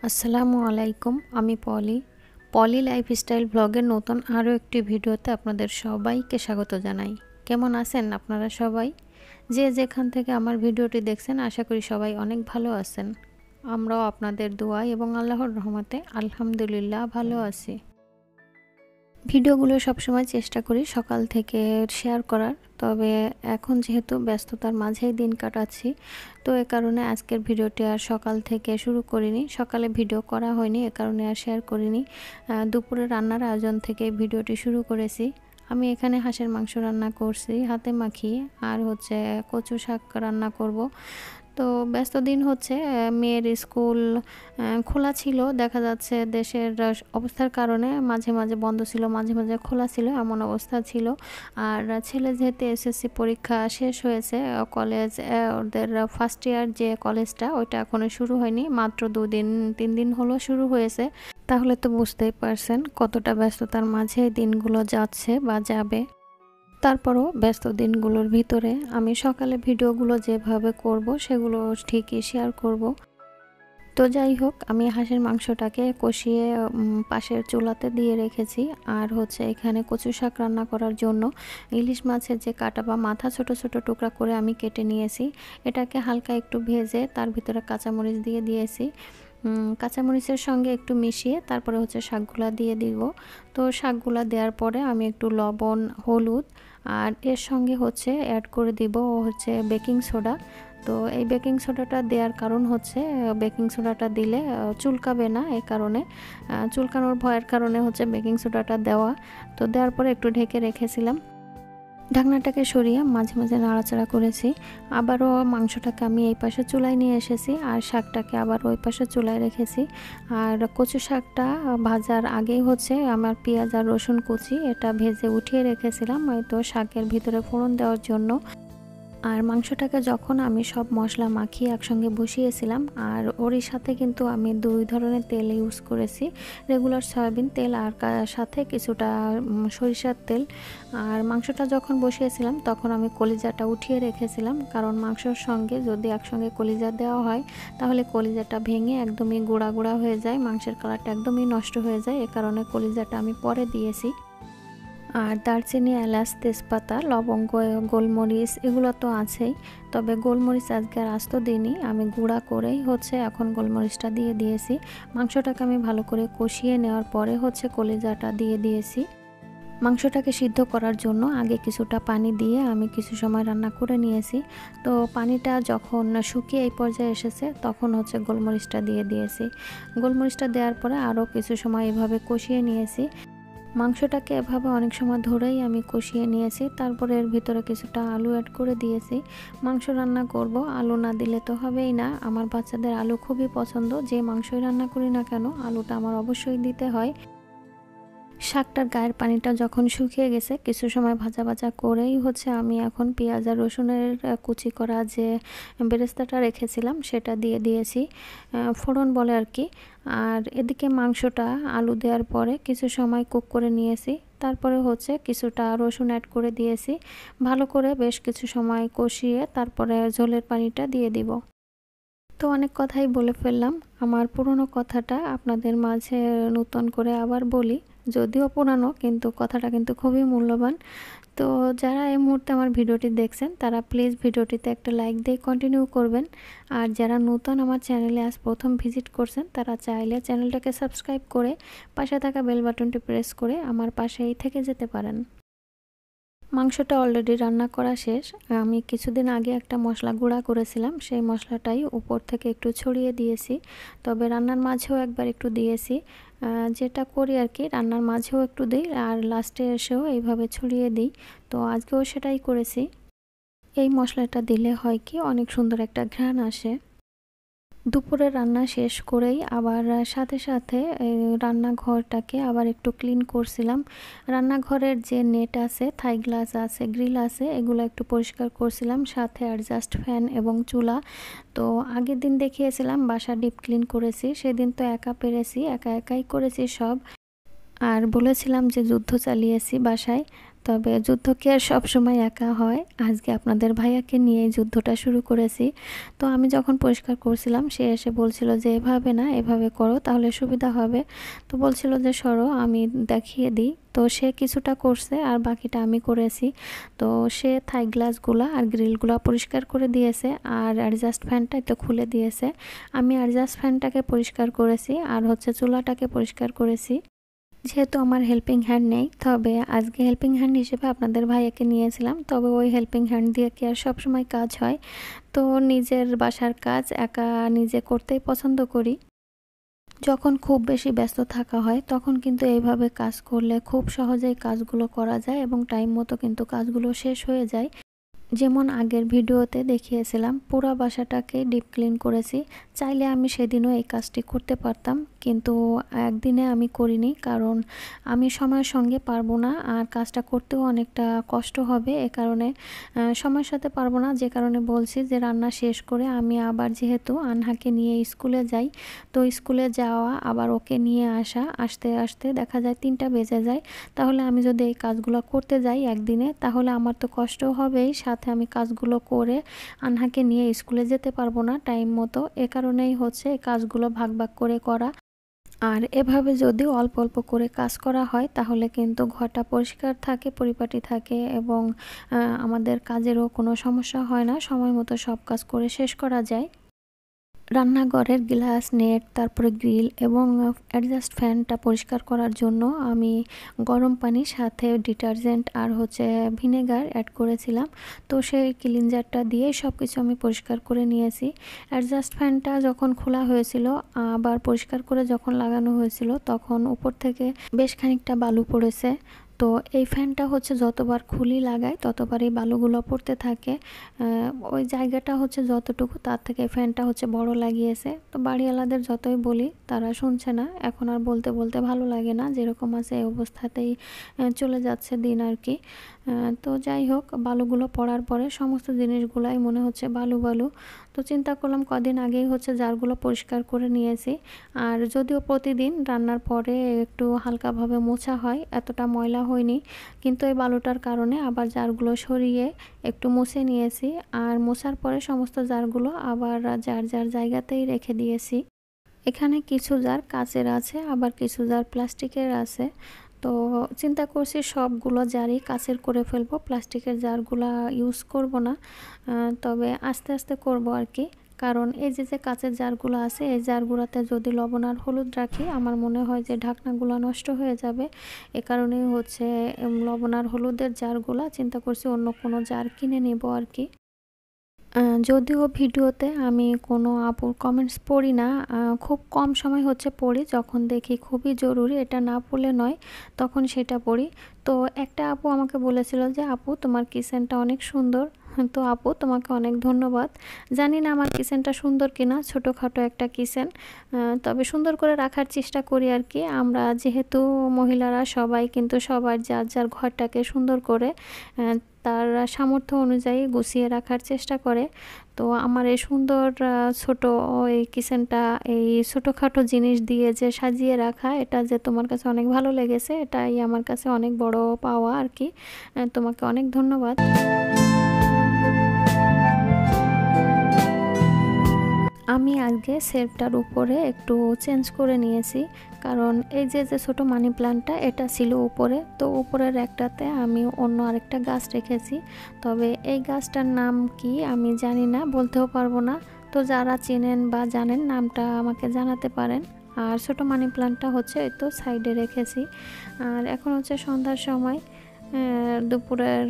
আসসালামু আলাইকুম। আমি পলি লাইফস্টাইল ব্লগের নতুন আরও একটি ভিডিওতে আপনাদের সবাইকে স্বাগত জানাই। কেমন আছেন আপনারা সবাই? যে যেখান থেকে আমার ভিডিওটি দেখছেন আশা করি সবাই অনেক ভালো আছেন। আমরাও আপনাদের দোয়া এবং আল্লাহর রহমতে আলহামদুলিল্লাহ ভালো আছি। ভিডিওগুলো সবসময় চেষ্টা করি সকাল থেকে শেয়ার করার, তবে এখন যেহেতু ব্যস্ততার মাঝেই দিন কাটাচ্ছি, তো এ কারণে আজকের ভিডিওটি আর সকাল থেকে শুরু করিনি। সকালে ভিডিও করা হয়নি, এ কারণে আর শেয়ার করিনি। দুপুরে রান্নার আয়োজন থেকে ভিডিওটি শুরু করেছি। আমি এখানে হাঁসের মাংস রান্না করছি হাতে মাখিয়ে, আর কচু শাক রান্না করব। তো ব্যস্ত দিন হচ্ছে, মেয়ের স্কুল খোলা ছিল, দেখা যাচ্ছে দেশের অবস্থার কারণে মাঝে মাঝে বন্ধ ছিল, মাঝে মাঝে খোলা ছিল, এমন অবস্থা ছিল। আর ছেলে যেহেতু এসএসসি পরীক্ষা শেষ হয়েছে, কলেজ ওদের ফার্স্ট ইয়ার যে কলেজটা ওইটা এখনো শুরু হয়নি, মাত্র 2-3 দিন হলো শুরু হয়েছে। তাহলে তো বুঝতেই পারছেন কতটা ব্যস্ততার মাঝে দিনগুলো যাচ্ছে বা যাবে। তারপরও ব্যস্ত দিনগুলোর ভিতরে আমি সকালে ভিডিওগুলো যেভাবে করব সেগুলো ঠিকই শেয়ার করব। তো যাই হোক, আমি হাঁসের মাংসটাকে কষিয়ে পাশের চুলাতে দিয়ে রেখেছি। আর এখানে কচু শাক রান্না করার জন্য ইলিশ মাছের যে কাটা বা মাথা ছোট ছোট টুকরা করে আমি কেটে নিয়েছি। এটাকে হালকা একটু ভেজে তার ভিতরে কাঁচামরিচ দিয়ে দিয়েছি। কাঁচামরিচের সঙ্গে একটু মিশিয়ে তারপরে শাকগুলা দিয়ে দিব। তো শাকগুলা দেওয়ার পরে আমি একটু লবণ, হলুদ আর এর সঙ্গে অ্যাড করে দিব বেকিং সোডা। তো এই বেকিং সোডাটা দেওয়ার কারণ বেকিং সোডাটা দিলে চুলকাবে না, এই কারণে চুলকানোর ভয়ের কারণে বেকিং সোডাটা দেওয়া। তো দেওয়ার পরে একটু ঢেকে রেখেছিলাম। ঢাকনাটাকে সরিয়ে মাঝে মাঝে নাড়াচাড়া করেছি। আবারও মাংসটাকে আমি এই পাশে চুলায় নিয়ে এসেছি, আর শাকটাকে আবার ওই পাশে চুলায় রেখেছি। আর কচু শাকটা ভাজার আগেই আমার পেঁয়াজ আর রসুন কুচি এটা ভেজে উঠিয়ে রেখেছিলাম, হয়তো শাকের ভিতরে ফোড়ন দেওয়ার জন্য। আর মাংসটাকে যখন আমি সব মশলা মাখিয়ে একসঙ্গে বসিয়েছিলাম, আর ওরই সাথে কিন্তু আমি 2 ধরনের তেল ইউজ করেছি, রেগুলার সয়াবিন তেল আর সাথে কিছুটা সরিষার তেল। আর মাংসটা যখন বসিয়েছিলাম তখন আমি কলিজাটা উঠিয়ে রেখেছিলাম, কারণ মাংসর সঙ্গে যদি একসঙ্গে কলিজা দেওয়া হয় তাহলে কলিজাটা ভেঙে একদমই গুঁড়া গুঁড়া হয়ে যায়, মাংসের কালারটা একদমই নষ্ট হয়ে যায়। এ কারণে কলিজাটা আমি পরে দিয়েছি। আর দারচিনি, এলাচ, তেজপাতা, লবঙ্গ, গোলমরিচ এগুলো তো আছেই, তবে গোলমরিচ আজকে আর আস্ত দিইনি, আমি গুঁড়া করেই এখন গোলমরিচটা দিয়ে দিয়েছি। মাংসটাকে আমি ভালো করে কষিয়ে নেওয়ার পরে কলিজাটা দিয়ে দিয়েছি। মাংসটাকে সিদ্ধ করার জন্য আগে কিছুটা পানি দিয়ে আমি কিছু সময় রান্না করে নিয়েছি। তো পানিটা যখন শুকিয়ে এই পর্যায়ে এসেছে তখন গোলমরিচটা দিয়ে দিয়েছি। গোলমরিচটা দেওয়ার পরে আরও কিছু সময় এভাবে কষিয়ে নিয়েছি। মাংসটাকে এভাবে অনেক সময় ধরেই আমি কষিয়ে নিয়েছি। তারপরে এর ভিতরে কিছুটা আলু অ্যাড করে দিয়েছি। মাংস রান্না করব, আলু না দিলে তো হবেই না। আমার বাচ্চাদের আলু খুবই পছন্দ, যে মাংসই রান্না করি না কেন আলুটা আমার অবশ্যই দিতে হয়। শাকটার গায়ের পানিটা যখন শুকিয়ে গেছে, কিছু সময় ভাজা ভাজা করেই আমি এখন পেঁয়াজ আর রসুনের কুচি করা যে বেরেস্তাটা রেখেছিলাম সেটা দিয়ে দিয়েছি, ফোড়ন বলে আর কি। আর এদিকে মাংসটা আলু দেওয়ার পরে কিছু সময় কুক করে নিয়েছি। তারপরে কিছুটা রসুন অ্যাড করে দিয়েছি, ভালো করে বেশ কিছু সময় কষিয়ে তারপরে ঝোলের পানিটা দিয়ে দিব। তো অনেক কথাই বলে ফেললাম, আমার পুরনো কথাটা আপনাদের মাঝে নতুন করে আবার বলি। যদিও পুরানো, কিন্তু কথাটা কিন্তু খুবই মূল্যবান। তো যারা এই মুহূর্তে আমার ভিডিওটি দেখছেন তারা প্লিজ ভিডিওটিতে একটা লাইক দিয়ে কন্টিনিউ করবেন। আর যারা নতুন আমার চ্যানেলে আজ প্রথম ভিজিট করছেন তারা চাইলে চ্যানেলটাকে সাবস্ক্রাইব করে পাশে থাকা বেল বাটনটি প্রেস করে আমার পাশেই থেকে যেতে পারেন। মাংসটা অলরেডি রান্না করা শেষ। আমি কিছুদিন আগে একটা মশলা গুঁড়া করেছিলাম, সেই মশলাটাই উপর থেকে একটু ছড়িয়ে দিয়েছি। তবে রান্নার মাঝেও একবার একটু দিয়েছি, যেটা করি আর কি, রান্নার মাঝেও একটু দিই আর লাস্টে এসেও এইভাবে ছড়িয়ে দিই। তো আজকেও সেটাই করেছি। এই মশলাটা দিলে হয় কি, অনেক সুন্দর একটা ঘ্রাণ আসে। দুপুরে রান্না শেষ করেই আবার সাথে সাথে রান্নাঘরটাকে আবার একটু ক্লিন করছিলাম। রান্নাঘরের যে নেট আছে, থাই গ্লাস আছে, গ্রিল আছে, এগুলো একটু পরিষ্কার করছিলাম, সাথে অ্যাডজাস্ট ফ্যান এবং চুলা। তো আগের দিন দেখিয়েছিলাম বাসা ডিপ ক্লিন করেছি, সেদিন তো একা পেরেছি, একা একাই করেছি সব। আর বলেছিলাম যে যুদ্ধ চালিয়েছি বাসায়। তবে যুদ্ধ কি আর সবসময় একা হয়, আজকে আপনাদের ভাইয়াকে নিয়ে যুদ্ধটা শুরু করেছি। তো আমি যখন পরিষ্কার করছিলাম সে এসে বলছিল যে এভাবে না এভাবে করো তাহলে সুবিধা হবে। তো বলছিল যে সরো আমি দেখিয়ে দিই। তো সে কিছুটা করছে আর বাকিটা আমি করেছি। তো সে থাই গ্লাসগুলো আর গ্রিলগুলো পরিষ্কার করে দিয়েছে আর অ্যাডজাস্ট ফ্যানটা তো খুলে দিয়েছে। আমি অ্যাডজাস্ট ফ্যানটাকে পরিষ্কার করেছি আর হচ্ছে চুলাটাকে পরিষ্কার করেছি। যেহেতু আমার হেল্পিং হ্যান্ড নেই, তবে আজকে হেল্পিং হ্যান্ড হিসেবে আপনাদের ভাইয়াকে নিয়েছিলাম। তবে ওই হেল্পিং হ্যান্ড দিয়ে কি আর সবসময় কাজ হয়? তো নিজের বাসার কাজ একা নিজে করতেই পছন্দ করি। যখন খুব বেশি ব্যস্ত থাকা হয় তখন কিন্তু এইভাবে কাজ করলে খুব সহজেই কাজগুলো করা যায় এবং টাইম মতো কিন্তু কাজগুলো শেষ হয়ে যায়। যেমন আগের ভিডিওতে দেখিয়েছিলাম পুরো বাসাটাকে ডিপ ক্লিন করেছি। চাইলে আমি সেদিনও এই কাজটি করতে পারতাম, কিন্তু একদিনে আমি করিনি, কারণ আমি সময়ের সঙ্গে পারবো না আর কাজটা করতেও অনেকটা কষ্ট হবে। এ কারণে সময়ের সাথে পারবো না, যে কারণে বলছি যে রান্না শেষ করে আমি আবার যেহেতু আনহাকে নিয়ে স্কুলে যাই, তো স্কুলে যাওয়া আবার ওকে নিয়ে আসা আসতে আসতে দেখা যায় 3টা বেজে যায়। তাহলে আমি যদি এই কাজগুলো করতে যাই একদিনে তাহলে আমার তো কষ্ট হবেই, সাথে আমি কাজগুলো করে আনহাকে নিয়ে স্কুলে যেতে পারবো না টাইম মতো। এ কারণেই হচ্ছে এই কাজগুলো ভাগ ভাগ করে করা। আর এভাবে যদি অল্প অল্প করে কাজ করা হয় তাহলে কিন্তু ঘরটা পরিষ্কার থাকে, পরিপাটি থাকে এবং আমাদের কাজেরও কোনো সমস্যা হয় না, সময় মতো সব কাজ করে শেষ করা যায়। রান্নাঘরের গ্লাস, নেট, তারপরে গ্রিল এবং অ্যাডজাস্ট ফ্যানটা পরিষ্কার করার জন্য আমি গরম পানির সাথে ডিটারজেন্ট আর হচ্ছে ভিনেগার অ্যাড করেছিলাম। তো সেই ক্লিনজারটা দিয়ে সব কিছু আমি পরিষ্কার করে নিয়েছি। অ্যাডজাস্ট ফ্যানটা যখন খোলা হয়েছিল আবার পরিষ্কার করে যখন লাগানো হয়েছিল তখন উপর থেকে বেশ খানিকটা বালু পড়েছে। তো এই ফ্যানটা হচ্ছে যতবার খুলি লাগাই ততবারই বালুগুলো পড়তে থাকে। ওই জায়গাটা হচ্ছে যতটুকু তার থেকে ফ্যানটা হচ্ছে বড় লাগিয়েছে। তো বাড়িওয়ালাদের যতই বলি তারা শুনছে না, এখন আর বলতে বলতে ভালো লাগে না, যেরকম আছে এই অবস্থাতেই চলে যাচ্ছে দিন আর কি। তো যাই হোক, বালুগুলো পড়ার পরে সমস্ত জিনিসগুলাই মনে হচ্ছে বালু বালু। তো চিন্তা করলাম কদিন আগেই হচ্ছে জারগুলো পরিষ্কার করে নিয়েছি। আর যদিও প্রতিদিন রান্নার পরে একটু হালকাভাবে মোছা হয়, এতটা ময়লা হয়নি, কিন্তু এই বালুটার কারণে আবার জারগুলো সরিয়ে একটু মুছে নিয়েছি। আর মোছার পরে সমস্ত জারগুলো আবার যার যার জায়গাতেই রেখে দিয়েছি। এখানে কিছু জার কাচের আছে আবার কিছু জার প্লাস্টিকের আছে। তো চিন্তা করছি সবগুলো জারই কাচের করে ফেলবো, প্লাস্টিকের জারগুলা ইউজ করব না। তবে আস্তে আস্তে করব আর কি, কারণ এই যে যে কাচের জারগুলো আছে এই জারগুলোতে যদি লবণ আর হলুদ রাখি আমার মনে হয় যে ঢাকনাগুলো নষ্ট হয়ে যাবে। এ কারণেই হচ্ছে লবণ আর হলুদের জারগুলা চিন্তা করছি অন্য কোনো জার কিনে নেব আর কি। যদিও ভিডিওতে আমি কোনো আপুর কমেন্টস পড়ি না, খুব কম সময় হচ্ছে পড়ি, যখন দেখি খুবই জরুরি এটা না পড়লে নয় তখন সেটা পড়ি। তো একটা আপু আমাকে বলেছিল যে আপু তোমার কিচেনটা অনেক সুন্দর। তো আপু তোমাকে অনেক ধন্যবাদ। জানি না আমার কিচেনটা সুন্দর কিনা, ছোটোখাটো একটা কিচেন, তবে সুন্দর করে রাখার চেষ্টা করি আর কি। আমরা যেহেতু মহিলারা সবাই কিন্তু সবার যার যার ঘরটাকে সুন্দর করে তার সামর্থ্য অনুযায়ী গুছিয়ে রাখার চেষ্টা করে। তো আমার এই সুন্দর ছোট এই কিচেনটা এই ছোটোখাটো জিনিস দিয়ে যে সাজিয়ে রাখা, এটা যে তোমার কাছে অনেক ভালো লেগেছে এটাই আমার কাছে অনেক বড় পাওয়া আর কি। তোমাকে অনেক ধন্যবাদ। আমি আজকে শেলফটার উপরে একটু চেঞ্জ করে নিয়েছি, কারণ এই যে যে ছোটো মানি প্ল্যান্টটা এটা ছিল উপরে, তো উপরের একটাতে আমি অন্য আরেকটা গাছ রেখেছি। তবে এই গাছটার নাম কি আমি জানি না, বলতেও পারবো না। তো যারা চেনেন বা জানেন নামটা আমাকে জানাতে পারেন। আর ছোটো মানি প্ল্যান্টটা হচ্ছে এই তো সাইডে রেখেছি। আর এখন হচ্ছে সন্ধ্যার সময়, দুপুরের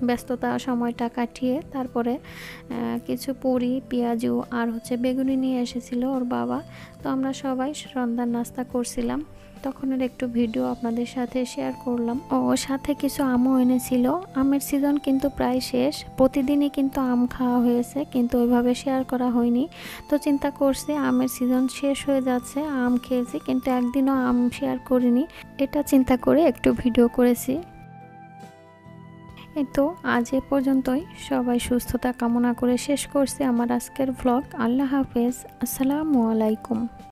ব্যস্ততা সময়টা কাটিয়ে তারপরে কিছু পুরি, পেঁয়াজু আর হচ্ছে বেগুনি নিয়ে এসেছিল ওর বাবা। তো আমরা সবাই সন্ধ্যার নাস্তা করছিলাম, তখনের একটু ভিডিও আপনাদের সাথে শেয়ার করলাম। ও সাথে কিছু আমও এনেছিল। আমের সিজন কিন্তু প্রায় শেষ, প্রতিদিনই কিন্তু আম খাওয়া হয়েছে, কিন্তু ওইভাবে শেয়ার করা হয়নি। তো চিন্তা করছি আমের সিজন শেষ হয়ে যাচ্ছে, আম খেয়েছি কিন্তু একদিনও আম শেয়ার করিনি, এটা চিন্তা করে একটু ভিডিও করেছি। এই তো আজ এ পর্যন্তই, সবাই সুস্থতা কামনা করে শেষ করছি আমার আজকের ভ্লগ। আল্লাহ হাফেজ, আসসালামু আলাইকুম।